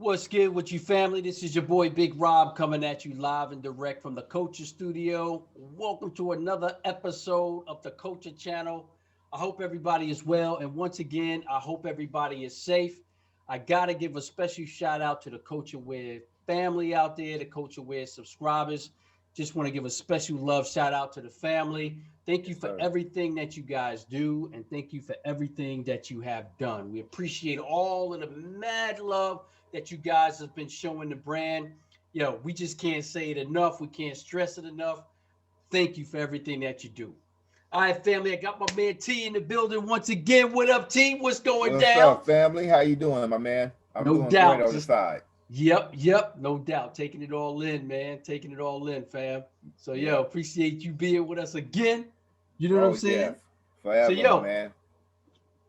What's good with you, family? This is your boy Big Rob coming at you live and direct from the Culture Studio. Welcome to another episode of the Culture Channel. I hope everybody is well, and once again, I hope everybody is safe. I gotta give a special shout out to the Culture Wear family out there, the Culture Wear subscribers. Just want to give a special love shout out to the family. Thank you Yes, for sir. everything that you guys do, and thank you for everything that you have done. We appreciate all of the mad love that you guys have been showing the brand. Yo, we just can't say it enough. We can't stress it enough. Thank you for everything that you do. All right, family, I got my man T in the building once again. What up, T? What's going What's down? up, family? How you doing, my man? I'm No doing great doubt. on the Just side. yep, no doubt. Taking it all in, man. Taking it all in, fam. So yo, Yeah. appreciate you being with us again. You know what I'm Oh yes, saying? So forever, my yo, man.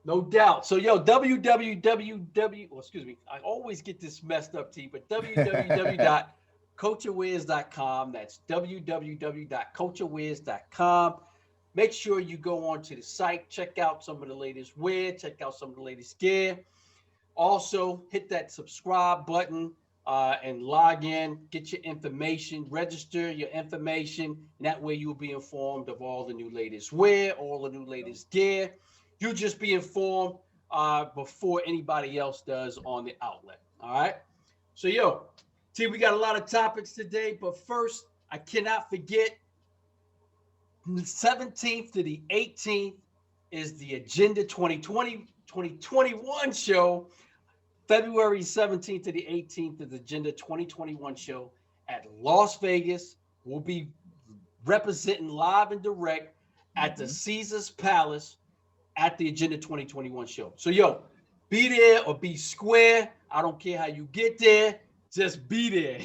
no doubt. So yo, www. Well, excuse me. I always get this messed up, T. But www.culturewiz.com. That's www.culturewiz.com. Make sure you go onto the site, check out some of the latest wear, check out some of the latest gear. Also, hit that subscribe button and log in, get your information, register your information, and that way you'll be informed of all the new latest wear, all the new latest gear. You'll just be informed before anybody else does on the outlet. All right. So, yo, T, we got a lot of topics today, but first, I cannot forget from the 17th to the 18th is the Agenda 2021 show. February 17th to the 18th is the Agenda 2021 show at Las Vegas. We'll be representing live and direct at the Hmm. Caesars Palace at the Agenda 2021 show. So, yo, be there or be square. I don't care how you get there. Just be there.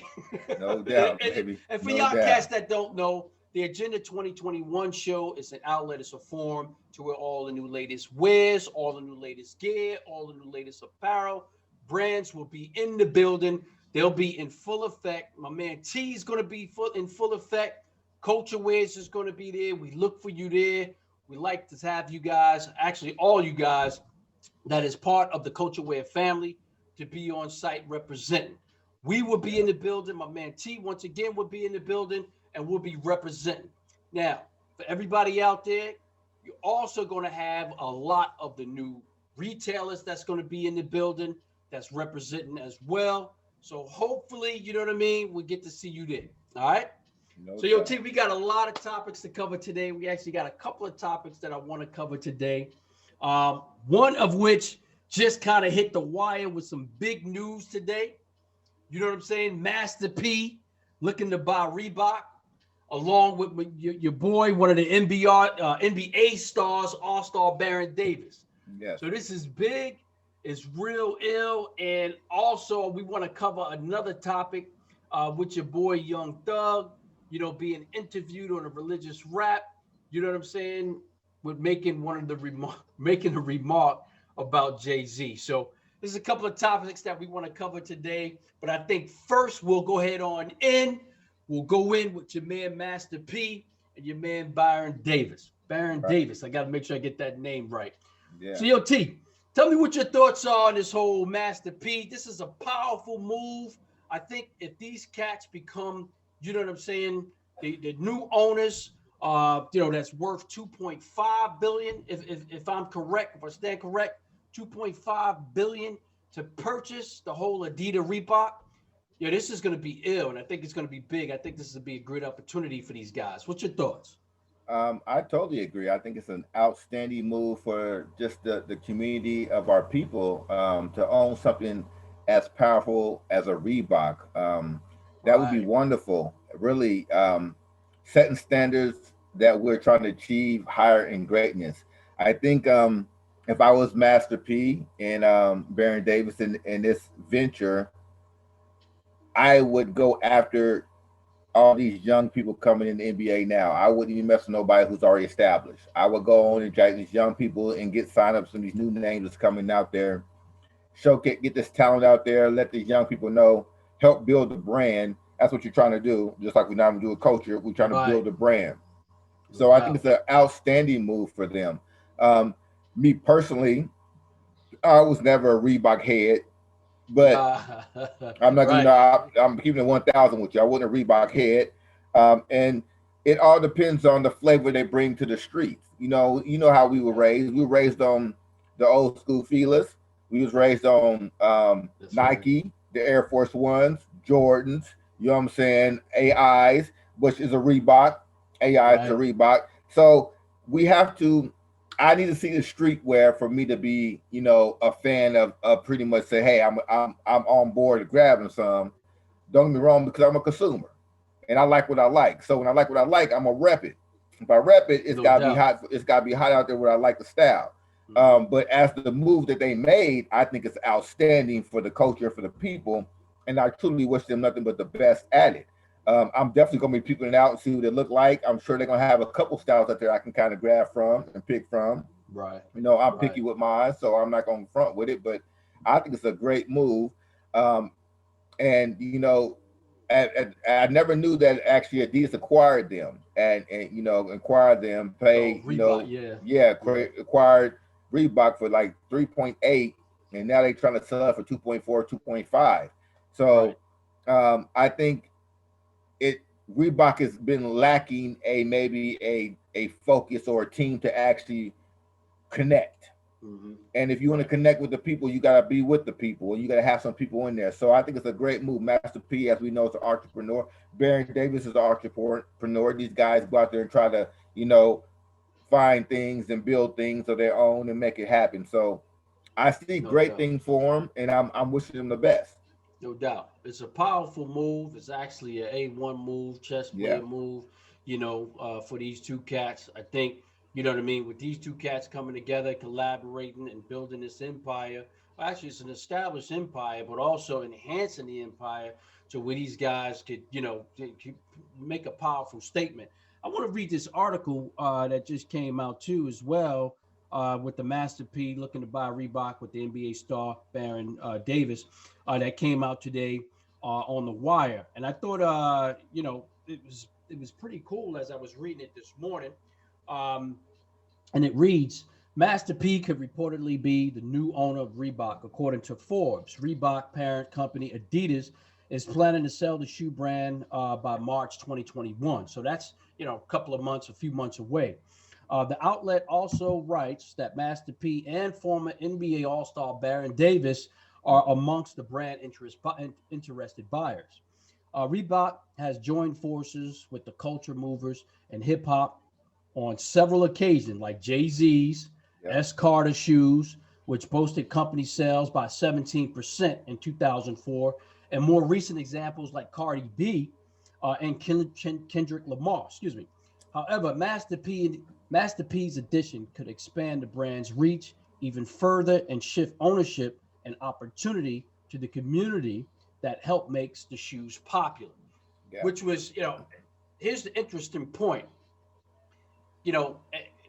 No and, doubt, and, baby. and for No y'all cats doubt. that don't know, the Agenda 2021 show is an outlet, it's a forum to where all the new latest wares, all the new latest gear, all the new latest apparel, brands will be in the building. They'll be in full effect. My man T is going to be in full effect. Culture Wares is going to be there. We look for you there. We like to have you guys, actually all you guys that is part of the Culture Wear family, to be on site representing. We will be in Yeah. the building. My man T once again will be in the building and we'll be representing. Now, for everybody out there, you're also going to have a lot of the new retailers that's going to be in the building that's representing as well. So hopefully, you know what I mean, we get to see you there. All right. No So, yo, T, doubt. we got a lot of topics to cover today. We actually got a couple of topics that I want to cover today. One of which just kind of hit the wire with some big news today. You know what I'm saying? Master P looking to buy Reebok, along with your boy, one of the NBA stars, All Star Baron Davis. Yes. So this is big, it's real ill, and also we want to cover another topic with your boy Young Thug. You know, being interviewed on a religious rap. You know what I'm saying? With making one of the making a remark about JayZ. So there's a couple of topics that we want to cover today, but I think first we'll go ahead on in. We'll go in with your man Master P and your man Byron Davis. Baron Right. Davis. I got to make sure I get that name right. So, Yeah. yo, T, tell me what your thoughts are on this whole Master P. This is a powerful move. I think if these cats become, you know what I'm saying, the new owners, that's worth 2.5 billion. If I'm correct, if I stand correct, 2.5 billion to purchase the whole Adidas Reebok. Yeah, this is going to be ill, and I think it's going to be big. I think this is going to be a great opportunity for these guys. What's your thoughts? I totally agree. I think it's an outstanding move for just the community of our people to own something as powerful as a Reebok. That would be Right. wonderful. Really setting standards that we're trying to achieve higher in greatness. I think if I was Master P and Baron Davis in this venture, I would go after all these young people coming in the NBA now. I wouldn't even mess with nobody who's already established. I would go on and drag these young people and get signups from these new names that's coming out there. Get this talent out there. Let these young people know. Help build the brand. That's what you're trying to do. Just like we're not going to do a culture, we're trying to Right. build a brand. No So I think it's doubt. an outstanding move for them. Um, Me personally, I was never a Reebok head. but I'm not, Right. I'm keeping it 1,000 with you. I wasn't a Reebok head, and it all depends on the flavor they bring to the streets. You know how we were Yeah, raised. We were raised on the old school feelers. We was raised on that's right. Nike, the Air Force Ones, Jordans. You know what I'm saying? AIs, which is a Reebok. AI is a Right. Reebok. So we have to. I need to see the streetwear for me to be, a fan of pretty much say, hey, I'm on board grabbing some. Don't get me wrong, because I'm a consumer and I like what I like. So when I like what I like, I'm gonna rep it. If I rep it, it's No gotta be doubt. hot. It's gotta be hot out there where I like the style. Hmm. But as the move that they made, I think it's outstanding for the culture, for the people, and I truly wish them nothing but the best at it. I'm definitely gonna be peeping it out and see what they look like. I'm sure they're gonna have a couple styles out there I can kind of grab from and pick from. Right. I'm Right. picky with mine, so I'm not going to front with it. But I think it's a great move. Um, and I never knew that actually Adidas acquired them and acquired them, Oh, pay Reebok. Yeah. yeah, Yeah. acquired Reebok for like 3.8, and now they're trying to sell it for 2.4, 2.5. So Right. I think it Reebok has been lacking a maybe a focus or a team to actually connect. Hmm. And if you want to Right. connect with the people, you got to be with the people, and you got to have some people in there. So I think it's a great move. Master P, as we know, is an entrepreneur. Baron Davis is an entrepreneur. These guys go out there and try to, find things and build things of their own and make it happen. So I see No great doubt. things for them, and I'm wishing them the best. No doubt. It's a powerful move. It's actually a A1 move, chess Yeah, player move, for these two cats. I think, you know what I mean, with these two cats coming together, collaborating and building this empire. Well, actually, it's an established empire, but also enhancing the empire to where these guys could, could make a powerful statement. I want to read this article that just came out too, as well, with the Master P looking to buy Reebok with the NBA star Baron Davis, that came out today on the wire, and I thought, it was pretty cool as I was reading it this morning. Um, and it reads, Master P could reportedly be the new owner of Reebok, according to Forbes. Reebok parent company Adidas is planning to sell the shoe brand by March 2021. So that's, a couple of months, a few months away. The outlet also writes that Master P and former NBA All Star Baron Davis are amongst the brand interested buyers. Reebok has joined forces with the culture movers and hip hop on several occasions, like JayZ's yeah, S. Carter shoes, which boasted company sales by 17% in 2004, and more recent examples like Cardi B and Kendrick Lamar. Excuse me. However, Master P's addition could expand the brand's reach even further and shift ownership and opportunity to the community that helped makes the shoes popular. yeah, Which was, here's the interesting point. you know,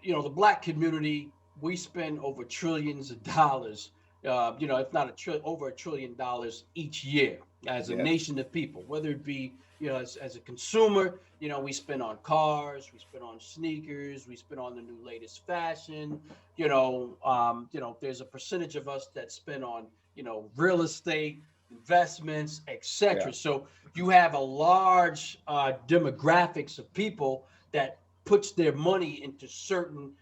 the black community, we spend over trillions of dollars, if not over $1 trillion each year as a yes, nation of people, whether it be, as a consumer, we spend on cars, we spend on sneakers, we spend on the new latest fashion, there's a percentage of us that spend on, real estate, investments, yeah, etc. So you have a large demographics of people that puts their money into certain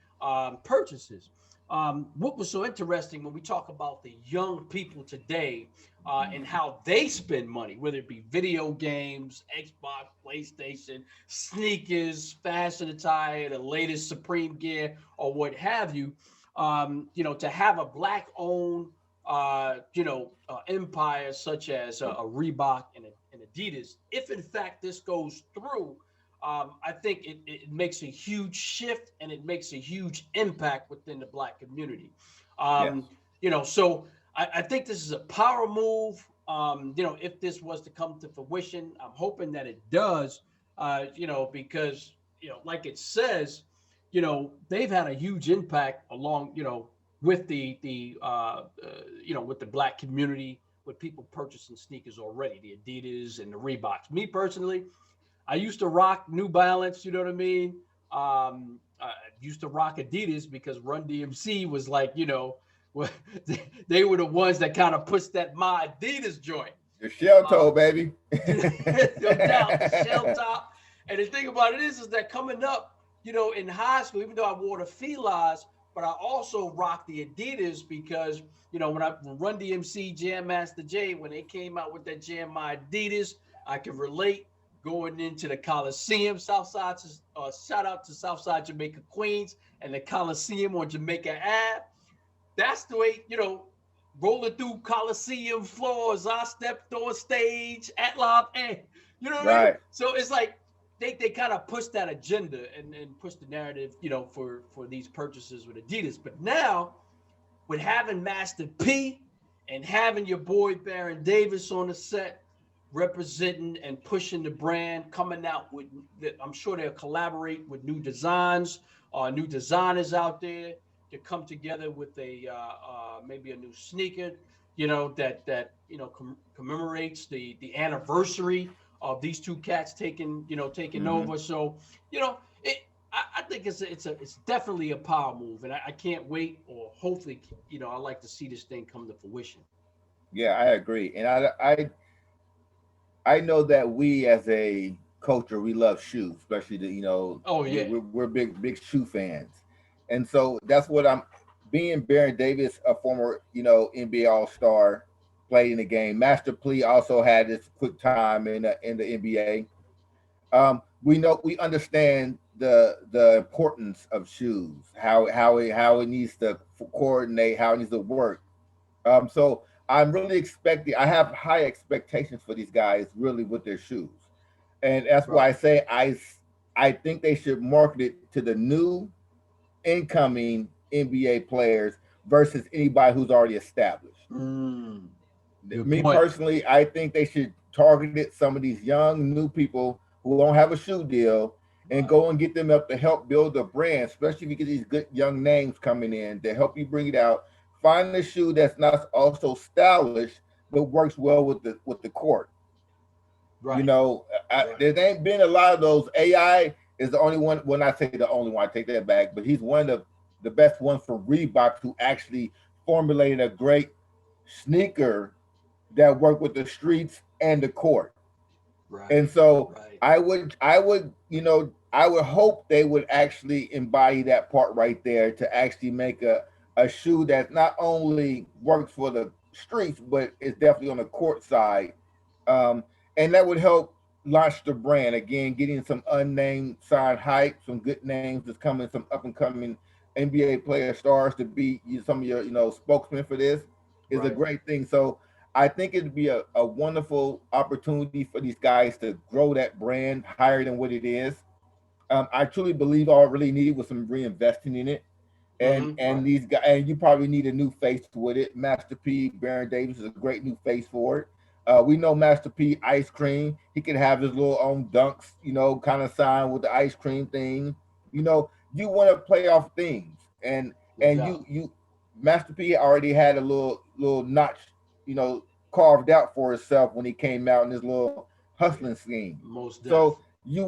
purchases. What was so interesting when we talk about the young people today and how they spend money, whether it be video games, Xbox, PlayStation, sneakers, fashion attire, the latest Supreme gear, or what have you, to have a black owned empire such as a Reebok and Adidas, if in fact this goes through, I think it makes a huge shift and it makes a huge impact within the black community. yes, So I think this is a power move. If this was to come to fruition, I'm hoping that it does. Because like it says, they've had a huge impact along, with with the black community, with people purchasing sneakers already, the Adidas and the Reeboks. Me personally, I used to rock New Balance, you know what I mean? I used to rock Adidas because Run DMC was like, Well, they were the ones that kind of pushed that my Adidas joint. The shell Uh, toe, baby. no doubt, the shell top. And the thing about it is that coming up, in high school, even though I wore the Felines, but I also rocked the Adidas because, when Run DMC, Jam Master Jay, when they came out with that Jam My Adidas, I can relate going into the Coliseum, Southside, shout out to Southside Jamaica, Queens, and the Coliseum on Jamaica Ave. That's the way, rolling through Coliseum floors. I stepped on stage at Live Air. You know what I mean? Right. So it's like they kind of push that agenda and push the narrative, for these purchases with Adidas. But now with having Master P and having your boy Baron Davis on the set, representing and pushing the brand, coming out with, I'm sure they'll collaborate with new designs, new designers out there to come together with maybe a new sneaker, that commemorates the anniversary of these two cats taking Mm-hmm. over. So, I think it's definitely a power move, and I can't wait, or hopefully, I like to see this thing come to fruition. Yeah, I agree, and I know that we as a culture we love shoes, especially Oh we, yeah, we're big shoe fans, and so that's what I'm. Being Baron Davis, a former NBA All Star, played in the game. Master P also had his quick time in the NBA. We understand the importance of shoes, how it needs to coordinate, how it needs to work. So I'm really expecting. I have high expectations for these guys, really, with their shoes, and that's why I right. say I think they should market it to the new incoming NBA players versus anybody who's already established. Mm, good Me point. personally, I think they should target it some of these young new people who don't have a shoe deal and Right, go and get them up to help build a brand, especially if you get these good young names coming in to help you bring it out. Find a shoe that's not also stylish but works well with the court. right, right, There ain't been a lot of those. AI is the only one. When I say the only one, I take that back. But he's one of the best ones for Reebok who actually formulated a great sneaker that work with the streets and the court. And right, so right, I would hope they would actually embody that part right there to actually make a shoe that not only works for the streets, but is definitely on the court side. Um, and that would help launch the brand again, getting some unnamed signed hype, some good names that's coming, some up and coming NBA player stars to be some of your spokesmen for this is a right. great thing. So I think it'd be a wonderful opportunity for these guys to grow that brand higher than what it is. I truly believe all I really needed was some reinvesting in it, and Right, these guys, and you probably need a new face with it. Master P, Baron Davis is a great new face for it. We know Master P ice cream. He can have his little own dunks, kind of sign with the ice cream thing. You want to play off things, no and you doubt. you Master P already had a little notch, you know, carved out for himself when he came out in his little hustling scheme. Most So deaf. Yeah,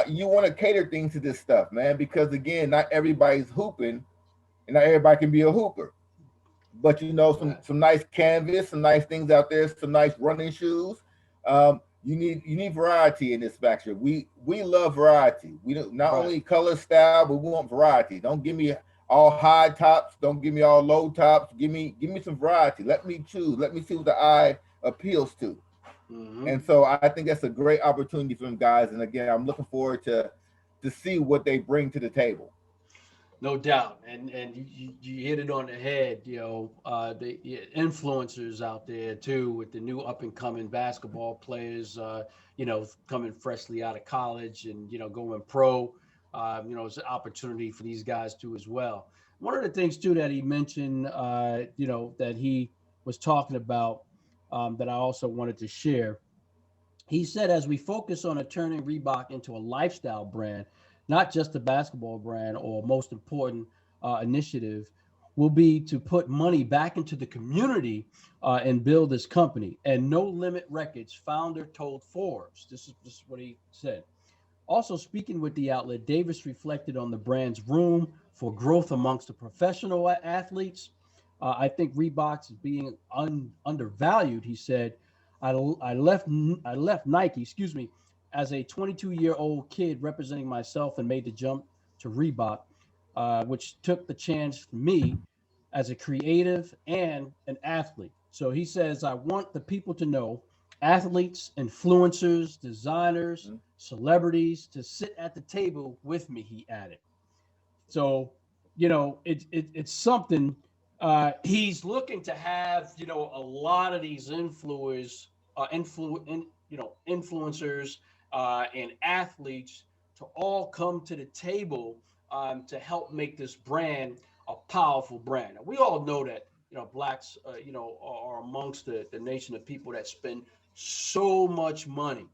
you want to cater things to this stuff, man, because again, not everybody's hooping, and not everybody can be a hooper. But right, some nice canvas, some nice things out there, some nice running shoes. You need variety in this factory. We love variety. We don't not right. only color style, but we want variety. Don't give me all high tops. Don't give me all low tops. Give me some variety. Let me choose. Let me see what the eye appeals to. Hmm. And so I think that's a great opportunity for them guys. And again, I'm looking forward to see what they bring to the table. No doubt, and you hit it on the head. The influencers out there too, with the new up and coming basketball players. Coming freshly out of college and going pro. It's an opportunity for these guys too as well. One of the things too that he mentioned, that he was talking about, that I also wanted to share. He said, as we focus on turning Reebok into a lifestyle brand, not just a basketball brand, or most important initiative, will be to put money back into the community and build this company. And No Limit Records founder told Forbes, this is what he said. Also, speaking with the outlet, Davis reflected on the brand's room for growth amongst the professional athletes, I think Reebok's is being undervalued. He said, I left Nike, excuse me, as a 22-year-old kid representing myself and made the jump to Reebok, which took the chance for me as a creative and an athlete. So he says, I want the people to know athletes, influencers, designers, Mhm. celebrities to sit at the table with me, he added. So, it's something. He's looking to have a lot of these influencers and athletes to all come to the table to help make this brand a powerful brand. Now, we all know that blacks are amongst the nation of people that spend so much money,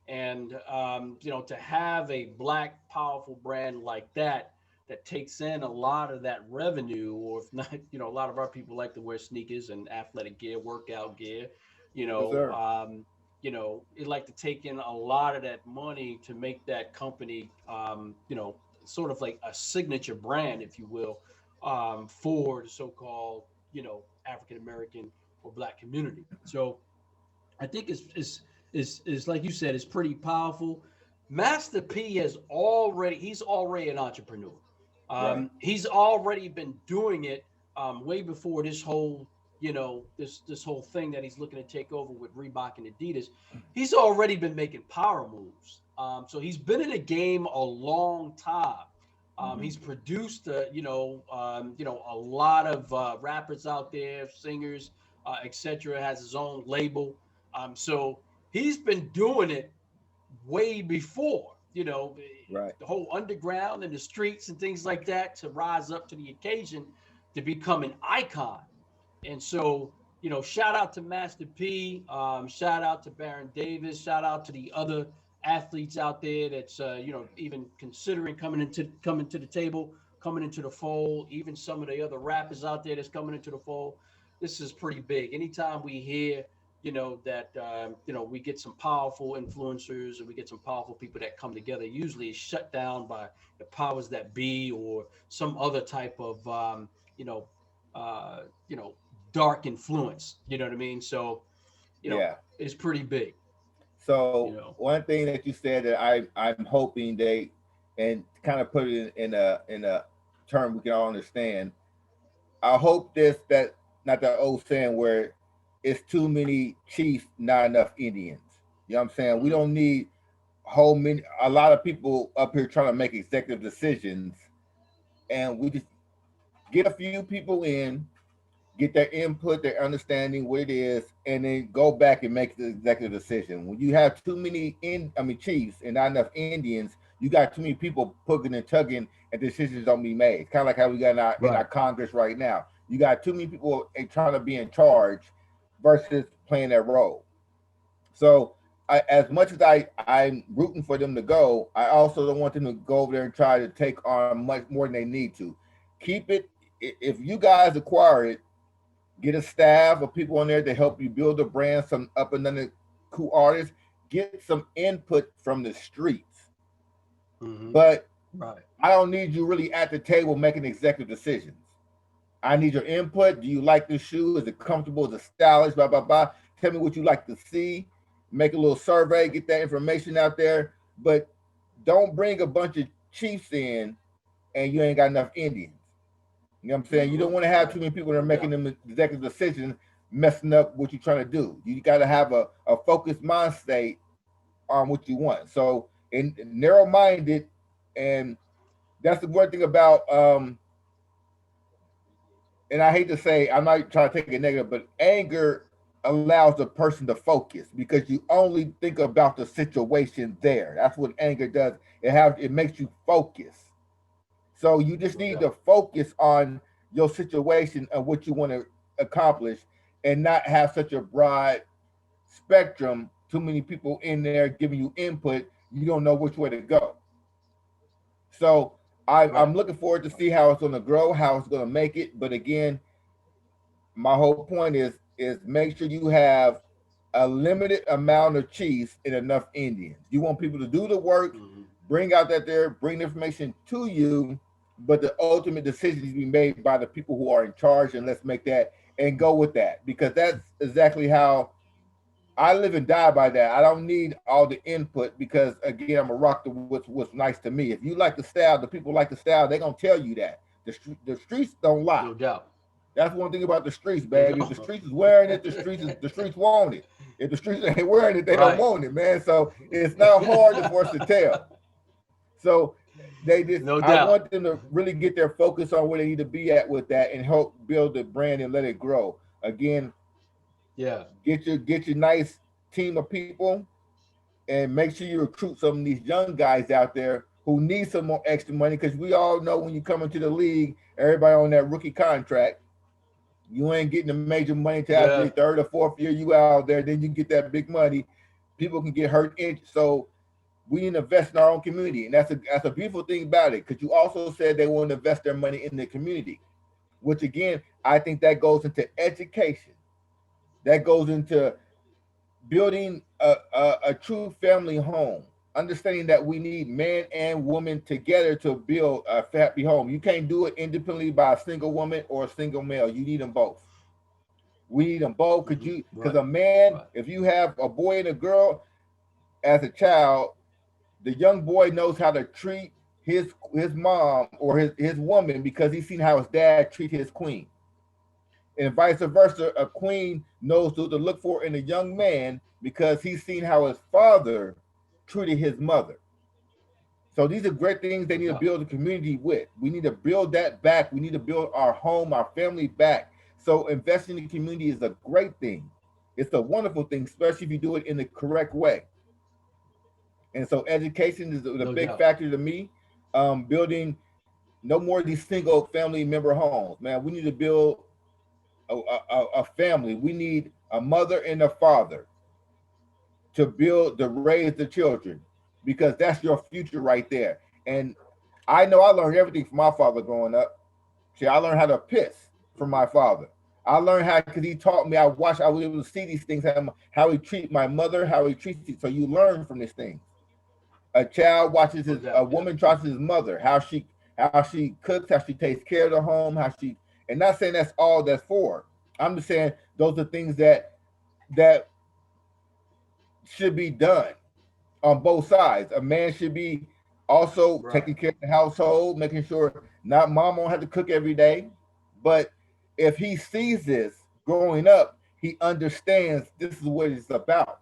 and to have a black powerful brand like that takes in a lot of that revenue, or if not, a lot of our people like to wear sneakers and athletic gear, workout gear, you Yes, know, sir. um, it like to take in a lot of that money to make that company, sort of like a signature brand, if you will, for the so-called, African American or black community. So I think is like you said, it's pretty powerful. Master P he's already an entrepreneur. Right. He's already been doing it way before this whole this whole thing that he's looking to take over with Reebok and Adidas. He's already been making power moves. So he's been in the game a long time. Hmm. He's produced a lot of rappers out there, singers, etc. Has his own label. So he's been doing it way before, Right. the whole underground and the streets and things like that to rise up to the occasion to become an icon. And so, shout out to Master P, shout out to Baron Davis, shout out to the other athletes out there that's even considering coming to the table, coming into the fold. Even some of the other rappers out there that's coming into the fold. This is pretty big. Anytime we hear that we get some powerful influencers and we get some powerful people that come together, usually it's shut down by the powers that be or some other type of you know uh, you know, dark influence. You know what I mean? So, Yeah. it's pretty big. You So know. one thing that you said that I'm hoping they and kind of put it in a term we can all understand. I hope this that not that old saying where it's too many chiefs, not enough Indians. You know what I'm saying? We Mm-hmm. don't need whole many a lot of people up here trying to make executive decisions, and we just get a few people in, get their input, their understanding, what it is, and then go back and make the executive decision. When you have too many chiefs and not enough Indians, you got too many people pugging and tugging, and decisions don't be made. It's kind of like how we got in our Right. Congress right now. You got too many people trying to be in charge versus playing that role. So as much as I'm rooting for them to go, I also don't want them to go over there and try to take on much more than they need to. Keep it. If you guys acquire it, get a staff of people on there to help you build a brand, some up and under cool artists. Get some input from the streets. Mm-hmm. But Right. I don't need you really at the table making executive decisions. I need your input. Do you like this shoe? Is it comfortable? Is it stylish? Blah, blah, blah. Tell me what you like to see. Make a little survey, get that information out there. But don't bring a bunch of chiefs in and you ain't got enough Indians. You know what I'm saying? You Mm-hmm. don't want to have Right. too many people that are No making doubt. them executive decisions, messing up what you're trying to do. You got to have a focused mind state on what you want. So, in narrow minded, and that's the one thing about, and I hate to say, I'm not trying to take it negative, but anger allows the person to focus because you only think about the situation there. That's what anger does. It makes you focus. So you just No need to doubt. focus on your situation and what you want to accomplish and not have such a broad spectrum, too many people in there giving you input, you don't know which way to go. So I'm Right. looking forward to Right. see how it's going to grow, how it's going to make it. But again, my whole point is make sure you have a limited amount of chiefs and enough Indians. You want people to do the work, Mm-hmm. bring out that there, bring the information to you, but the ultimate decision needs to be made by the people who are in charge, and let's make that and go with that, because that's exactly how I live and die by that. I don't need all the input, because again, I'm a rock to what's nice to me. If you like the style, the people like the style, they're gonna tell you that. The streets don't lie. No doubt. That's one thing about the streets, They baby. If the don't. streets is wearing it, the streets want it. If the streets ain't wearing it, they don't Right. want it, man. So it's not hard for us to tell. So they just, No I doubt. want them to really get their focus on where they need to be at with that, and help build the brand and let it grow. Again, Yeah. get your nice team of people, and make sure you recruit some of these young guys out there who need some more extra money, because we all know when you come into the league, everybody on that rookie contract, you ain't getting the major money till after Yeah. the third or fourth year you out there. Then you get that big money. People can get hurt. So we need to invest in our own community, and that's a beautiful thing about it. Because you also said they want to invest their money in the community, which again, I think that goes into education. That goes into building a true family home. Understanding that we need man and woman together to build a happy home. You can't do it independently by a single woman or a single male. You need them both. We need them both. Could you? Because Right. a man, Right. if you have a boy and a girl as a child, the young boy knows how to treat his mom or his woman, because he's seen how his dad treat his queen, and vice versa. A queen knows what to look for in a young man, because he's seen how his father treated his mother. So these are great things they No need to doubt. build a community with. We need to build that back. We need to build our home, our family back. So investing in the community is a great thing. It's a wonderful thing, especially if you do it in the correct way. And so education is the No big doubt. factor to me. Building no more of these single family member homes. Man, we need to build a family. We need a mother and a father to build, to raise the children, because that's your future right there. And I know I learned everything from my father growing up. See, I learned how to piss from my father. I learned how, because he taught me. I watched. I was able to see these things, how he treat my mother, how he treats you. So you learn from these things. A child watches No a doubt. Yeah. woman watches his mother, how she cooks, how she takes care of the home, how she. And not saying that's all that's for. I'm just saying those are things that should be done on both sides. A man should be also Right. taking care of the household, making sure not mom won't have to cook every day. But if he sees this growing up, he understands this is what it's about.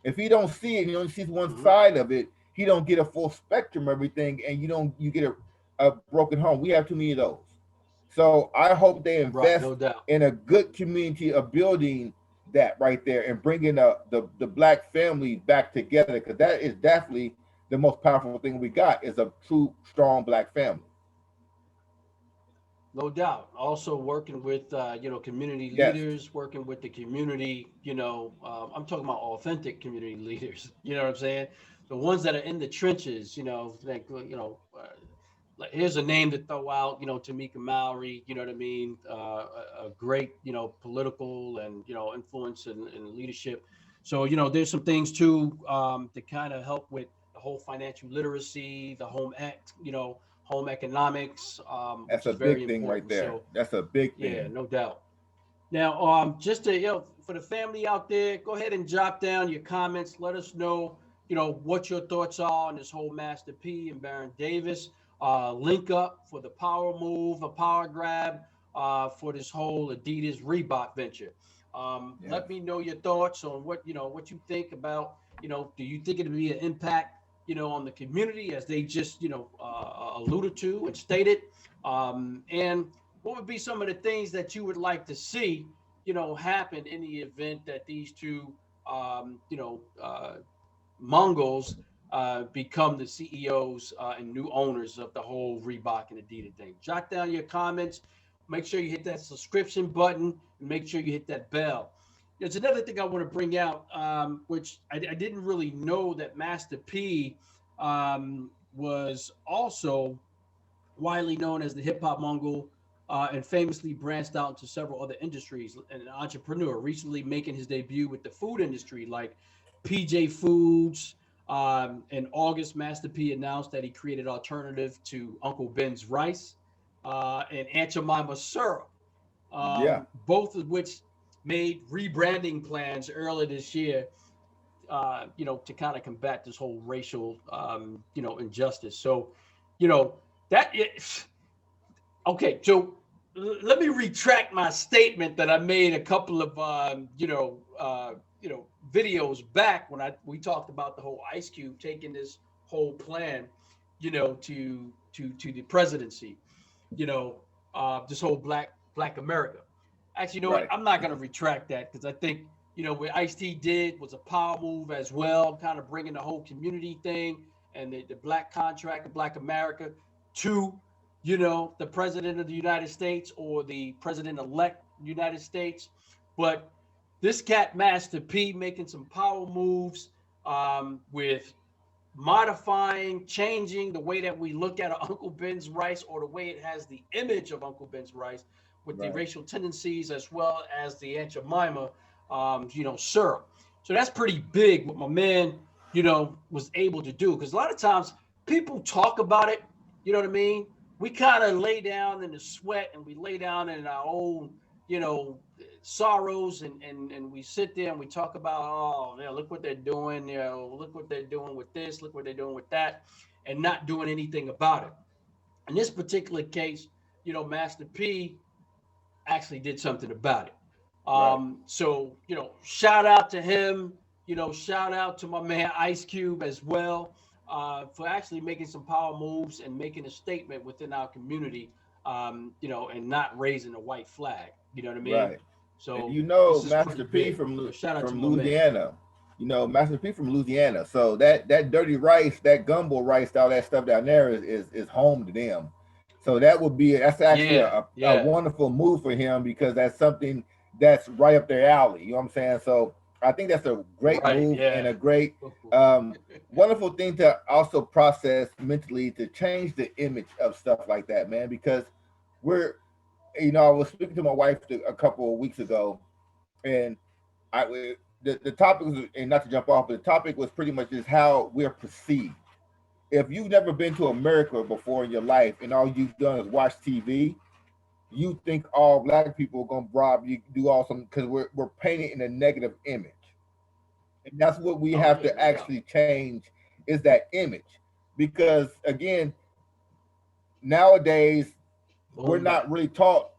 If he don't see it, he only sees one Hmm. side of it. He don't get a full spectrum of everything, and you get a broken home. We have too many of those. So I hope they Right. invest No doubt. in a good community of building that right there, and bringing the black family back together, because that is definitely the most powerful thing we got, is a true strong black family. No doubt. Also working with community Yes, leaders, working with the community. I'm talking about authentic community leaders. You know what I'm saying? The ones that are in the trenches. Like like here's a name to throw out. Tamika Mallory. You know what I mean? A great political and influence and leadership. So there's some things too to kind of help with the whole financial literacy, the home economics, that's which a is very big thing right important. there. So That's a big yeah, thing. no doubt. Now, just to for the family out there, go ahead and jot down your comments. Let us know, what your thoughts are on this whole Master P and Baron Davis link up for the power move, a power grab for this whole Adidas Reebok venture. Yes, Let me know your thoughts on what you think about. Do you think it'll be an impact, on the community as they just alluded to and stated, and what would be some of the things that you would like to see, happen in the event that these two, Mongols become the CEOs and new owners of the whole Reebok and Adidas thing? Jot down your comments. Make sure you hit that subscription button and make sure you hit that bell. There's another thing I want to bring out, which I didn't really know that Master P was also widely known as the hip hop Mongol, and famously branched out into several other industries. And an entrepreneur, recently making his debut with the food industry, like PJ Foods, In August, Master P announced that he created alternative to Uncle Ben's rice and Aunt Jemima syrup, Yeah. both of which made rebranding plans earlier this year, to kind of combat this whole racial, injustice. So, you know, that is okay. So let me retract my statement that I made a couple of, videos back when we talked about the whole Ice Cube taking this whole plan, to the presidency, this whole Black America. Actually, you know what? Right. I'm not going to retract that because I think what Ice T did was a power move as well, kind of bringing the whole community thing and the Black contract of Black America to the president of the United States or the president elect United States. But this cat Master P making some power moves with modifying, changing the way that we look at Uncle Ben's rice or the way it has the image of Uncle Ben's rice with the Right. racial tendencies as well as the Aunt Jemima, syrup. So that's pretty big what my man, was able to do. Because a lot of times people talk about it, you know what I mean? We kind of lay down in the sweat and we lay down in our own, sorrows and we sit there and we talk about, oh, look what they're doing, look what they're doing with this, look what they're doing with that, and not doing anything about it. In this particular case, Master P actually did something about it. Right. So, shout out to him, shout out to my man Ice Cube as well, for actually making some power moves and making a statement within our community, and not raising a white flag. You know what I mean? Right. And So you know, this is pretty Master P big. So shout out to from my man. Louisiana. You know, Master P from Louisiana. So that dirty rice, that gumbo rice, all that stuff down there is home to them. So that's actually Yeah, a yeah, wonderful move for him because that's something that's right up their alley. You know what I'm saying? So I think that's a great right, move and yeah. a great wonderful thing to also process mentally to change the image of stuff like that, man. Because we're I was speaking to my wife a couple of weeks ago, and the topic was, and not to jump off, but the topic was pretty much is how we're perceived. If you've never been to America before in your life, and all you've done is watch TV, you think all black people are gonna rob you, do all some because we're painted in a negative image, and that's what we Oh have yeah, to no doubt. actually change is that image, because again, nowadays we're Boom not back. really taught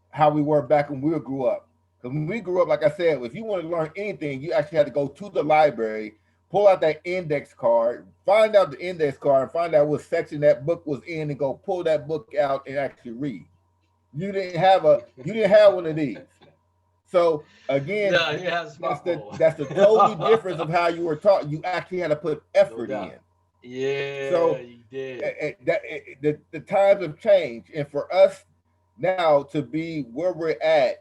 how we were back when we grew up. Because when we grew up, like I said, if you wanted to learn anything, you actually had to go to the library, pull out that index card, find out the index card, and find out what section that book was in, and go pull that book out and actually read. You didn't have one of these. So again, Yeah, he has smartphone. that's the totally difference of how you were taught. You actually had to put No effort in. doubt. Yeah, So you did. the times have changed, and for us now to be where we're at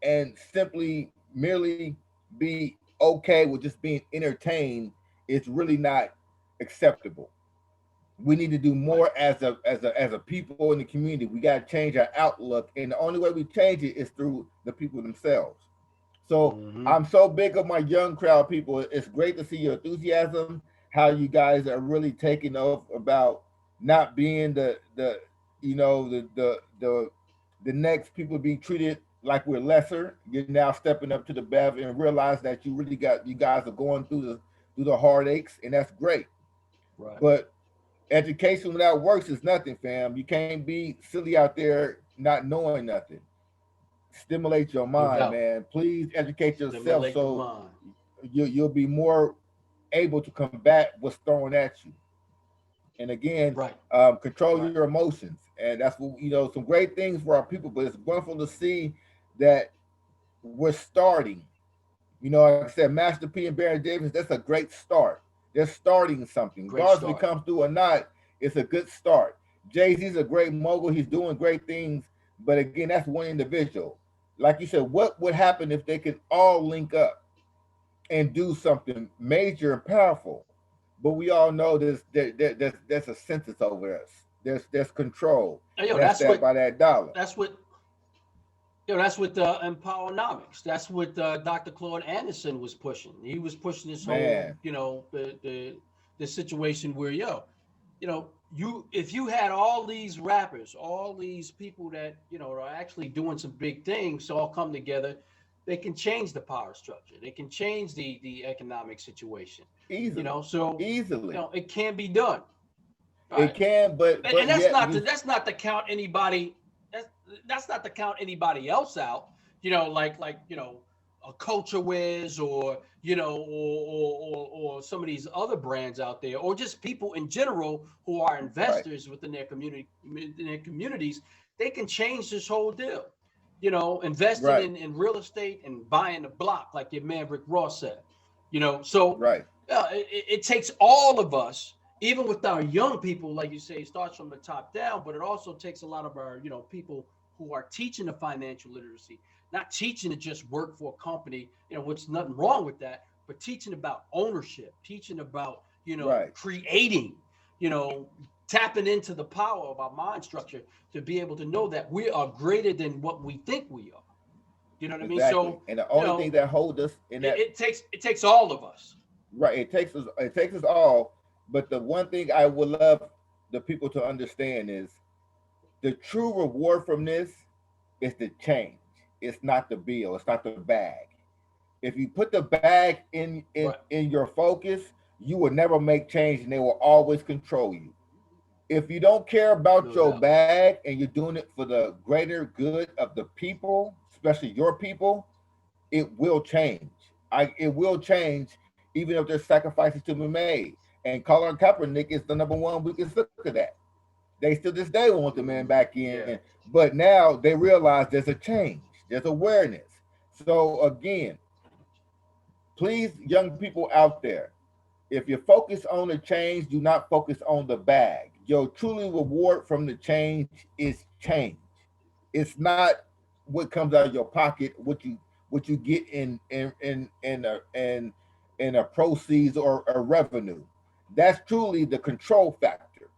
and simply merely be okay with just being entertained is really not acceptable. We need to do Right. more as a people in the community. We got to change our outlook, and the only way we change it is through the people themselves. So Mm-hmm. I'm so big of my young crowd people. It's great to see your enthusiasm, how you guys are really taking off about not being the you know the next people be treated like we're lesser. You're now stepping up to the bev and realize that you guys are going through the heartaches, and that's great. Right. But education without works is nothing, fam. You can't be silly out there not knowing nothing. Stimulate your No mind, doubt. man. Please educate yourself Stimulate the so mind. you'll be more able to combat what's thrown at you. And again, Right. control Right. your emotions. And that's what some great things for our people. But it's wonderful to see that we're starting. Like I said, Master P and Baron Davis, that's a great start. They're starting something. Great Regardless if it start. comes through or not, it's a good start. JayZ's a great mogul. He's doing great things. But again, that's one individual. Like you said, what would happen if they could all link up and do something major and powerful? But we all know there's a census over us. There's control, Hey, yo, and that's that's that what by that dollar. that's what That's what Empowernomics. That's what Dr. Claude Anderson was pushing. He was pushing this whole, Man, the situation where, you if you had all these rappers, all these people that are actually doing some big things, all come together, they can change the power structure. They can change the economic situation. easily, So easily. it can be done. All It right. can, And but that's yet not to you that's not to count anybody. That's that's not to count anybody else out. Like a Culture Wiz or or some of these other brands out there, or just people in general who are right, investors within their communities. They can change this whole deal. Investing right, in real estate and buying a block, like your man Rick Ross said. So right, it takes all of us, even with our young people, like you say, it starts from the top down, but it also takes a lot of our, people who are teaching the financial literacy, not teaching to just work for a company, which nothing wrong with that, but teaching about ownership, teaching about, right. creating, you know, tapping into the power of our mind structure to be able to know that we are greater than what we think we are. You know what I mean? Exactly. So, And the you only thing know, that holds us in it, that it takes it takes all of us. right, it takes us all. But the one thing I would love the people to understand is the true reward from this is the change. It's not the bill. It's not the bag. If you put the bag in in Right. in your focus, you will never make change, and they will always control you. If you don't care about No your doubt. bag and you're doing it for the greater good of the people, especially your people, it will change. It will change even if there's sacrifices to be made. And Colin Kaepernick is the number one weakest look of that. They still this day want the man Hmm. back in, Yeah. but now they realize there's a change, there's awareness. So again, please, young people out there, if you focus on the change, do not focus on the bag. Your truly reward from the change is change. It's not what comes out of your pocket, what you get in a proceeds or a revenue. That's truly the control factor.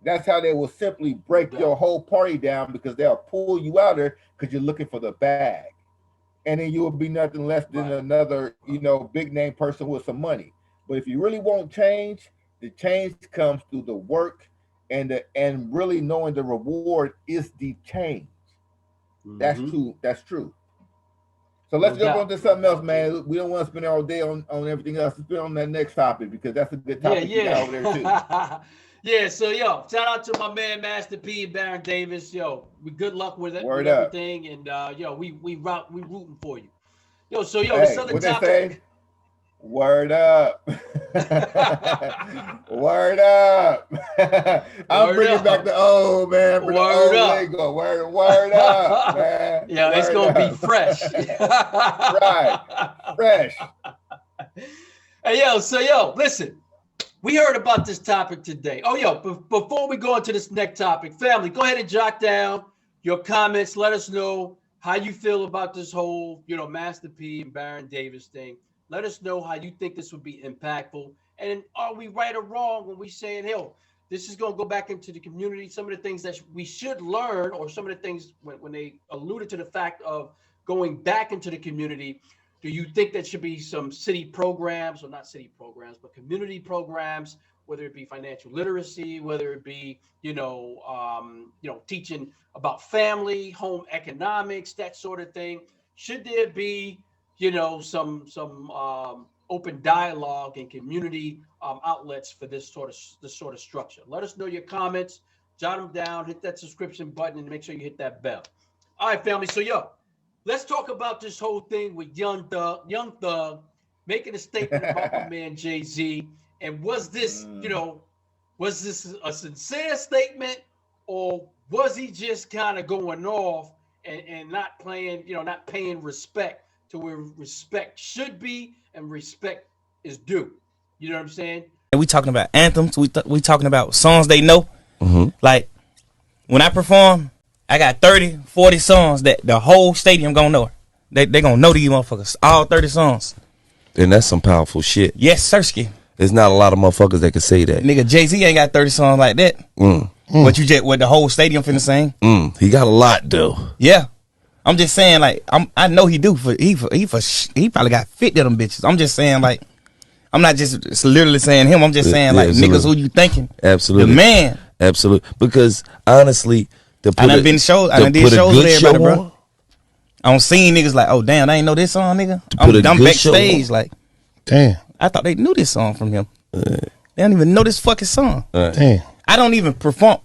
That's how they will simply No break your doubt. whole party down because they'll pull you out there because you're looking for the bag, and then you will be nothing less than Right. another, big name person with some money. But if you really want change, the change comes through the work and really knowing the reward is the change. That's Hmm. true. That's true. So let's No jump on doubt. to No something else, doubt, Jay. man. We don't want to spend all day on everything else. Let's spend on that next topic because that's a good Yeah, topic you got over there too. yeah. Yeah, so shout out to my man Master P and Baron Davis. We good luck with it with Word up. everything, and we rooting for you. This Hey, other what they topic. say? Word up. Word up. I'm Word bringing back up. the old man for the Word old up. lingo. Word up, man. It's Word gonna be up. fresh. Right. Fresh. Hey, listen. We heard about this topic today. Oh, before we go into this next topic, family, go ahead and jot down your comments. Let us know how you feel about this whole, Master P and Baron Davis thing. Let us know how you think this would be impactful. And are we right or wrong when we saying, hell, this is going to go back into the community? Some of the things that we should learn, or some of the things when they alluded to the fact of going back into the community, do you think that should be some city programs, or not city programs, but community programs, whether it be financial literacy, whether it be teaching about family, home economics, that sort of thing? Should there be some open dialogue and community outlets for this sort of structure? Let us know your comments. Jot them down. Hit that subscription button and make sure you hit that bell. All right, family. So let's talk about this whole thing with Young Thug making a statement about my man JayZ. And Mm. was this a sincere statement, or was he just kind of going off and not paying respect to where respect should be and respect is due? You know what I'm saying? We talking about anthems. We talking about songs they know. Hmm. Like when I perform, I got 30, 40 songs that the whole stadium gonna know. They gonna know these motherfuckers. All 30 songs. And that's some powerful shit. Yes, Sirski. There's not a lot of motherfuckers that can say that. Nigga, JayZ ain't got 30 songs like that. Mm. What you just what the whole stadium finna sing? He got a lot though. Yeah. I'm just saying, like, I know he do he probably got 50 of them bitches. I'm just saying, like, I'm not just it's literally saying him. I'm just saying, Yeah, like, niggas absolutely. who you thinking. Absolutely. The man. Absolutely. Because honestly, I done been shows. I done did put a shows with good everybody, show bro. on, I don't seen niggas like, oh damn, I ain't know this song, nigga. to put a I'm good show backstage, on. like, Damn. I thought they knew this song from him. They don't even know this fucking song. Damn. I don't even perform.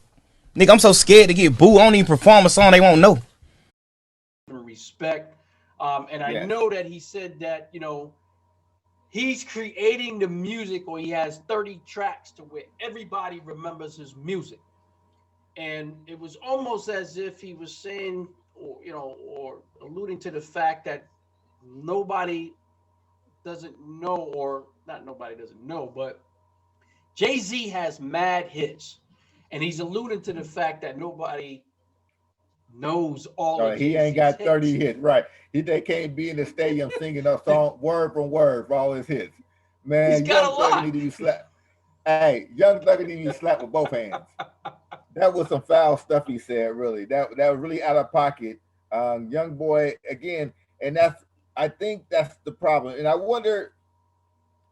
Nigga, I'm so scared to get booed. I don't even perform a song they won't know. Respect. And I Yes. know that he said that, he's creating the music, or he has 30 tracks to where everybody remembers his music. And it was almost as if he was saying, or alluding to the fact that nobody doesn't know, or not nobody doesn't know, but JayZ has mad hits. And he's alluding to the fact that nobody knows all of He ain't JayZ's got hits. 30 hits, right? They can't be in the stadium singing a song word from word for all his hits. He's Man, got Young a Thug lot. need to be slapped. Hey, Young Thug need to be slapped with both hands. That was some foul stuff he said. Really, that was really out of pocket. Young boy again, and I think that's the problem. And I wonder.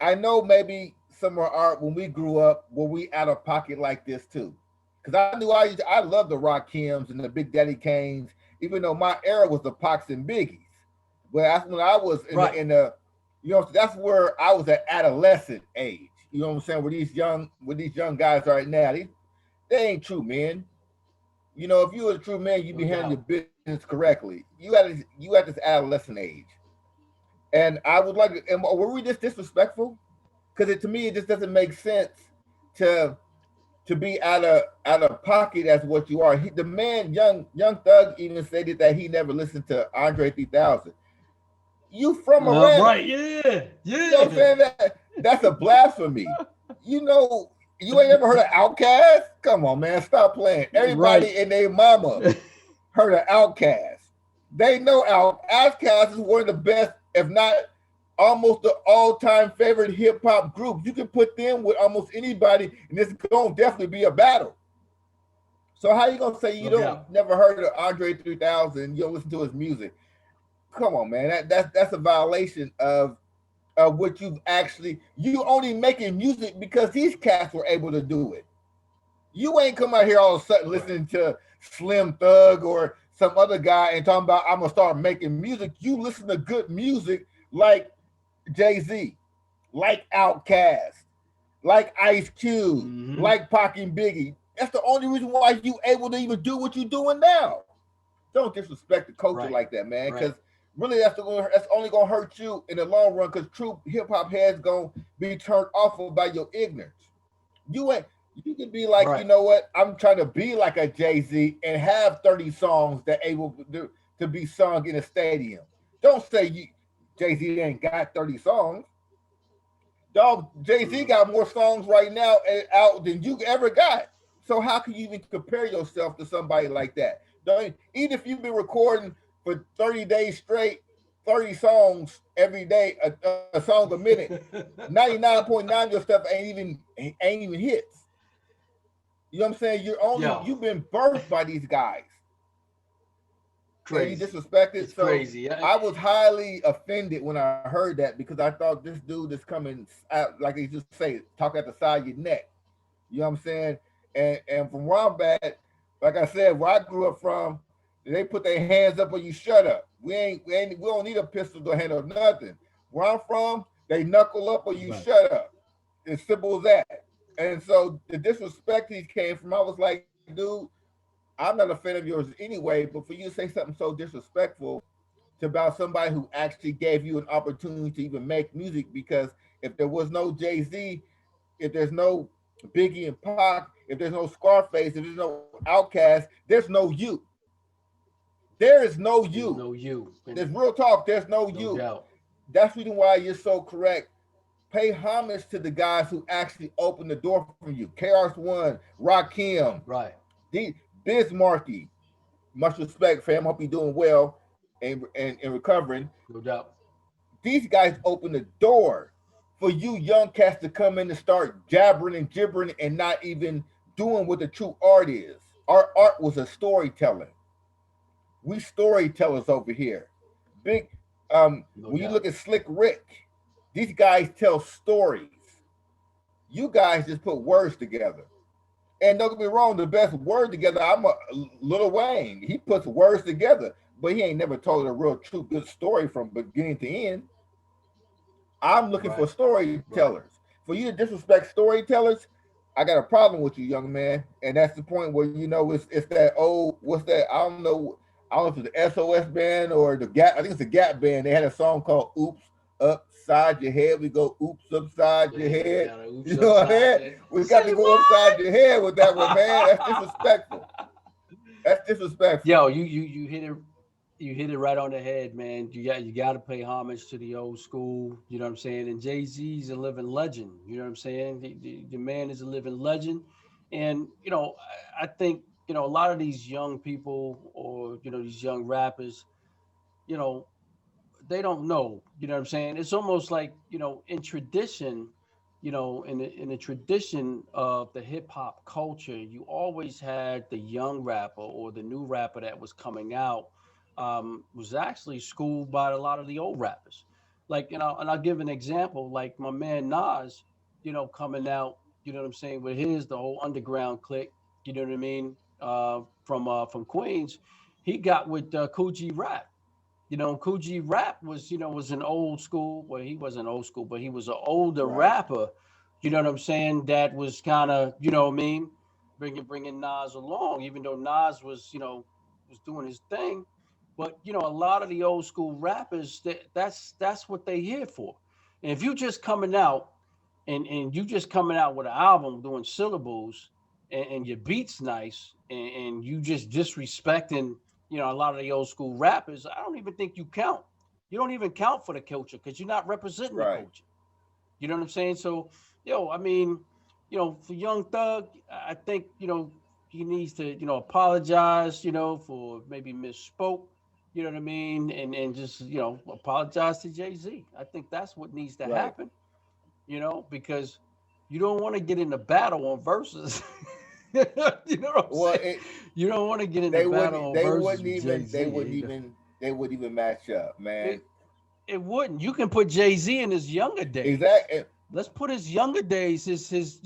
I know maybe some of our when we grew up, were we out of pocket like this too? Because I love the Rakims and the Big Daddy Kanes, even though my era was the Pox and Biggies. But that's when I was Right. that's where I was at adolescent age. You know what I'm saying? With these young guys right now, they ain't true men. If you were a true man, you'd No be handling doubt. your business correctly. You at this adolescent age, and I would like. And were we just disrespectful? Because to me, it just doesn't make sense to be out of pocket as what you are. The man, young Thug, even stated that he never listened to Andre 3000. You from Atlanta? Right. Yeah. You know what I'm Yeah. saying? That's a blasphemy. You know, you ain't ever heard of Outkast? Come on, man, stop playing. Right. Everybody and their mama heard of Outkast. They know Outkast is one of the best, if not almost the all-time favorite hip-hop group. You can put them with almost anybody, and it's gonna definitely be a battle. So how you gonna say you No don't doubt. never heard of Andre 3000? You don't listen to his music? Come on, man. That's a violation of what you've actually. You only making music because these cats were able to do it. You ain't come out here all of a sudden Right. listening to Slim Thug or some other guy and talking about I'm gonna start making music. You listen to good music like JayZ, like Outkast, like Ice Cube, Mm-hmm. like Pac and Biggie. That's the only reason why you able to even do what you're doing now. Don't disrespect the culture Right. like that, man. Right. Because really, that's only gonna hurt you in the long run. Because true hip hop heads gonna be turned off by your ignorance. You ain't. You can be like, you Right. know what? I'm trying to be like a JayZ and have 30 songs that able to be sung in a stadium. Don't say JayZ ain't got 30 songs. Dog, JayZ Mm-hmm. got more songs right now out than you ever got. So how can you even compare yourself to somebody like that? Even if you've been recording for 30 days straight, 30 songs every day, a song a minute, 99.9 of your stuff ain't even hits. You know what I'm saying? Yo, You've been birthed by these guys and you crazy. disrespected. It's So crazy. I was highly offended when I heard that because I thought this dude is coming out, like they just say, talk at the side of your neck. You know what I'm saying? And from where I'm at, like I said, where I grew up from, they put their hands up or you shut up. We don't need a pistol to handle nothing. Where I'm from, they knuckle up or you Right. shut up. It's simple as that. And so the disrespect he came from, I was like, dude, I'm not a fan of yours anyway, but for you to say something so disrespectful to about somebody who actually gave you an opportunity to even make music, because if there was no JayZ, if there's no Biggie and Pac, if there's no Scarface, if there's no Outkast, there's no you. There is no There's you. no you. There's And real talk. There's no no you. doubt. That's the reason why you're so correct. Pay homage to the guys who actually opened the door for you. KRS One, Rakim, Right. D, Bismarcky. Much respect, fam. Hope you're doing well and recovering. No doubt. These guys opened the door for you young cats to come in and start jabbering and gibbering and not even doing what the true art is. Our art was a storytelling. We storytellers over here. Big No when you doubt. look at Slick Rick, these guys tell stories. You guys just put words together. And don't get me wrong, the best word together, I'm a Lil Wayne. He puts words together, but he ain't never told a real true good story from beginning to end. I'm looking for Right. Right. storytellers. For you to disrespect storytellers, I got a problem with you, young man. And that's the point where you know it's that old what's that? I don't know if it's the SOS band or the Gap. I think it's the Gap band. They had a song called "Oops Upside Your Head." We go oops upside your Yeah, head. got a You oops know what I upside mean? there. We got Say to go what? upside your head with that one, man. That's disrespectful. That's disrespectful. Yo, you hit it. You hit it right on the head, man. You got to pay homage to the old school. You know what I'm saying? And Jay Z's a living legend. You know what I'm saying? The man is a living legend, and I think a lot of these young people or these young rappers, you know, they don't know. You know what I'm saying? It's almost like in tradition, in the tradition of the hip hop culture, you always had the young rapper or the new rapper that was coming out was actually schooled by a lot of the old rappers. Like and I'll give an example. Like my man Nas, coming out. You know what I'm saying? With his the whole underground clique. You know what I mean? From Queens, he got with Coogee Rap. Coogee Rap was an old school. Well, he wasn't old school, but he was an older Right, rapper. You know what I'm saying? That was kind of what I mean, bringing Nas along, even though Nas was doing his thing. But a lot of the old school rappers that's what they here for. And if you just coming out and you just coming out with an album doing syllables and your beats nice and you just disrespecting a lot of the old school rappers, I don't even think you count. You don't even count for the culture because you're not representing the right. culture. You know what I'm saying? So, I mean, for Young Thug, I think he needs to apologize, for maybe misspoke. You know what I mean? And just apologize to Jay Z. I think that's what needs to Right. happen. Because you don't want to get in a battle on verses. You know what I'm Well, saying? You don't want to get in a they battle wouldn't. on They verses wouldn't with Jay even. They Z. wouldn't even. They wouldn't even match up, man. It, it wouldn't. You can put Jay Z in his younger days. Exactly. Let's put his younger days, his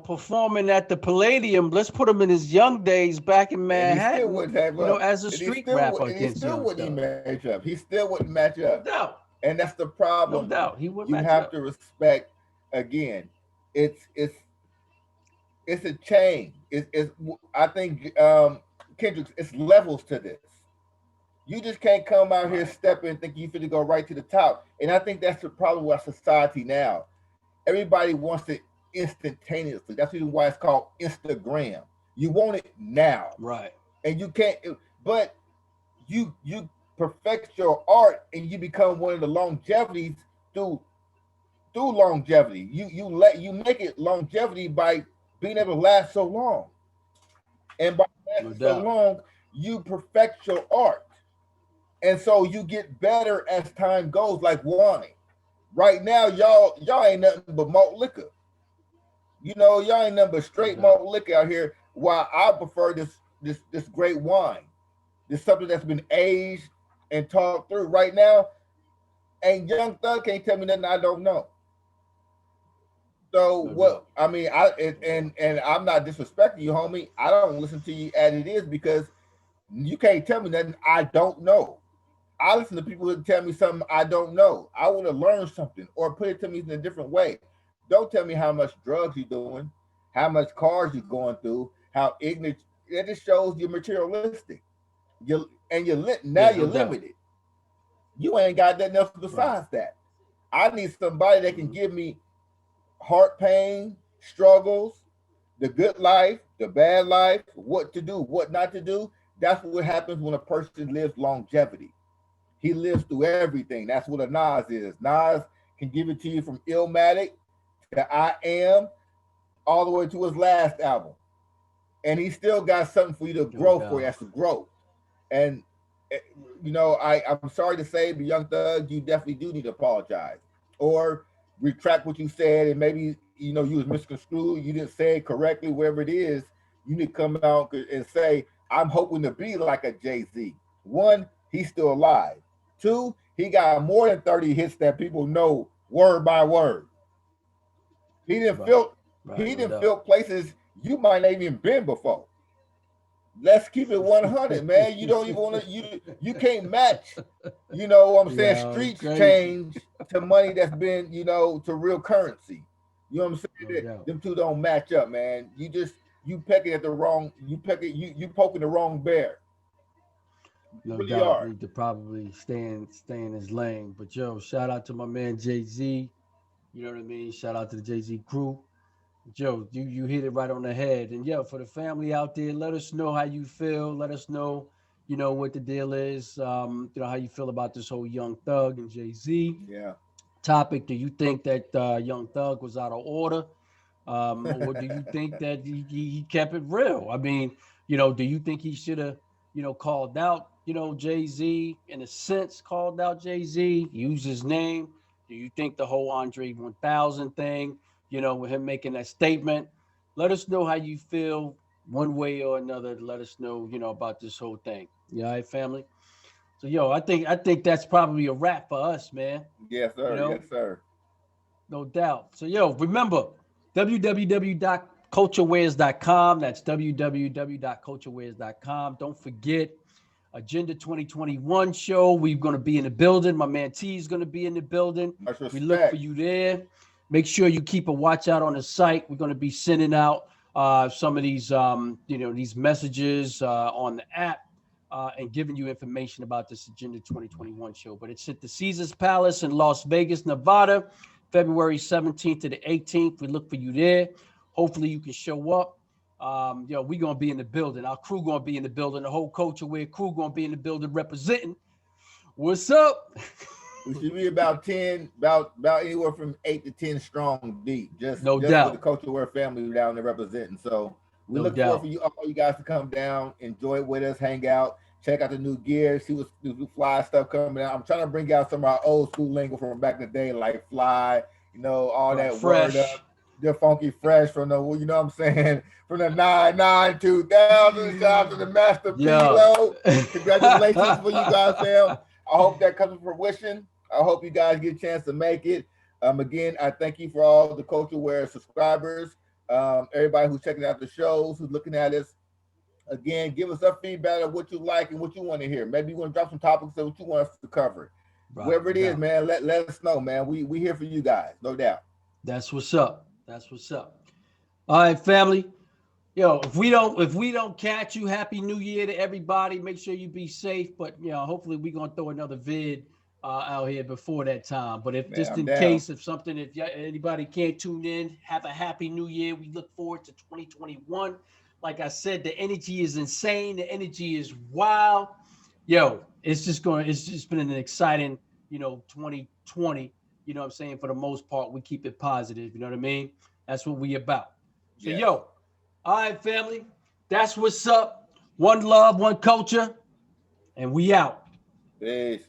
performing at the Palladium. Let's put him in his young days back in And he still Manhattan. wouldn't have up. As a street rapper And he against still Young wouldn't even Thug. match up. He still wouldn't match up. No doubt. And that's the No problem. doubt. He would You match have to up. respect. Again, it's it's it's a chain. It's I think Kendrick. It's levels to this. You just can't come out here Right. stepping and think you finna go right to the top. And I think that's the problem with our society now. Everybody wants it instantaneously. That's the reason why it's called Instagram. You want it now, Right. and you can't. But you perfect your art, and you become one of the longevities through longevity. You make it longevity by being able to last so long, and by No lasting so doubt. long, you perfect your art, and so you get better as time goes. Like wine. Right now, y'all ain't nothing but malt liquor. You know, y'all ain't nothing but No straight doubt. malt liquor out here. While I prefer this great wine. This something that's been aged and talked through. Right now, and Young Thug can't tell me nothing I don't know. So No what? doubt. I mean, No doubt. and I'm not disrespecting you, homie. I don't listen to you as it is because you can't tell me nothing I don't know. I listen to people who tell me something I don't know. I want to learn something or put it to me in a different way. Don't tell me how much drugs you're doing, how much cars you're going through, how ignorant. It just shows you're materialistic. Now Yeah, you're no doubt. limited. You ain't got nothing else Right. besides that. I need somebody that can Hmm. give me heart pain, struggles, the good life, the bad life, what to do, what not to do. That's what happens when a person lives longevity. He lives through everything. That's what a Nas is. Nas can give it to you from Illmatic to I Am all the way to his last album. And he still got something for you to No grow for. doubt. That's the growth. And you know, I'm sorry to say, but Young Thug, you definitely do need to apologize or retract what you said, and maybe you was misconstrued. You didn't say it correctly, wherever it is. You need to come out and say, I'm hoping to be like a JayZ. One, he's still alive. Two, he got more than 30 hits that people know word by word. He didn't Right. feel Right. he No didn't doubt. feel places you might not even been before. Let's keep it 100, man. You don't even want to you can't match. You know what I'm saying? Yo, Streets crazy. change to money that's been, to real currency. You know what I'm No saying? doubt. Them two don't match up, man. You pecking at the wrong you poking the wrong bear. You No really doubt. are. Need to probably stay in his lane. But yo, shout out to my man JayZ. You know what I mean? Shout out to the JayZ crew. Joe, you hit it right on the head. And yo, for the family out there, let us know how you feel. Let us know, what the deal is. How you feel about this whole Young Thug and JayZ Yeah. topic. Do you think that Young Thug was out of order? Or do you think that he kept it real? I mean, do you think he should have, called out, JayZ in a sense, called out JayZ, used his name? Do you think the whole Andre 1000 thing, with him making that statement? Let us know how you feel one way or another. Let us know, about this whole thing. Yeah, all right, family. So, yo, I think that's probably a wrap for us, man. Yes, You sir. Yes, know, sir. no doubt. So, yo, remember www.culturewares.com. That's www.culturewares.com. Don't forget Agenda 2021 show. We're going to be in the building. My man T is going to be in the building. Much We look for respect. you there. Make sure you keep a watch out on the site. We're going to be sending out some of these, these messages on the app and giving you information about this Agenda 2021 show. But it's at the Caesars Palace in Las Vegas, Nevada, February 17th to the 18th. We look for you there. Hopefully you can show up. We're gonna be in the building. Our crew gonna be in the building. The whole Culture Wear crew gonna be in the building representing. What's up? We should be about 10, about anywhere from 8 to 10 strong deep, No just with the doubt. Culture Wear family down there representing. So we No look forward for doubt. you all you guys to come down, enjoy it with us, hang out, check out the new gear, see what's new fly stuff coming out. I'm trying to bring out some of our old school lingo from back in the day, like fly, all Right. that word up. Fresh. They're funky fresh from the, what I'm saying, from the 99 2000. Shout out to the Master P, Yo. though. Congratulations for you guys, fam. I hope that comes to fruition. I hope you guys get a chance to make it. Again, I thank you for all the Culture Wear subscribers, everybody who's checking out the shows, who's looking at us. Again, give us some feedback of what you like and what you want to hear. Maybe you want to drop some topics of what you want us to cover. Right. Whoever No it is, doubt. man, let us know, man. We here for you guys, no doubt. That's what's up. That's what's up. All right, family. Yo, if we don't catch you, happy new year to everybody. Make sure you be safe. But hopefully we're gonna throw another vid out here before that time. But if Man, just I'm in down. case if anybody can't tune in, have a happy new year. We look forward to 2021. Like I said, the energy is insane. The energy is wild. Yo, it's just been an exciting, 2020. You know what I'm saying? For the most part, we keep it positive. You know what I mean? That's what we about. So Yes. yo, all right, family. That's what's up. One love, one culture, and we out. Peace.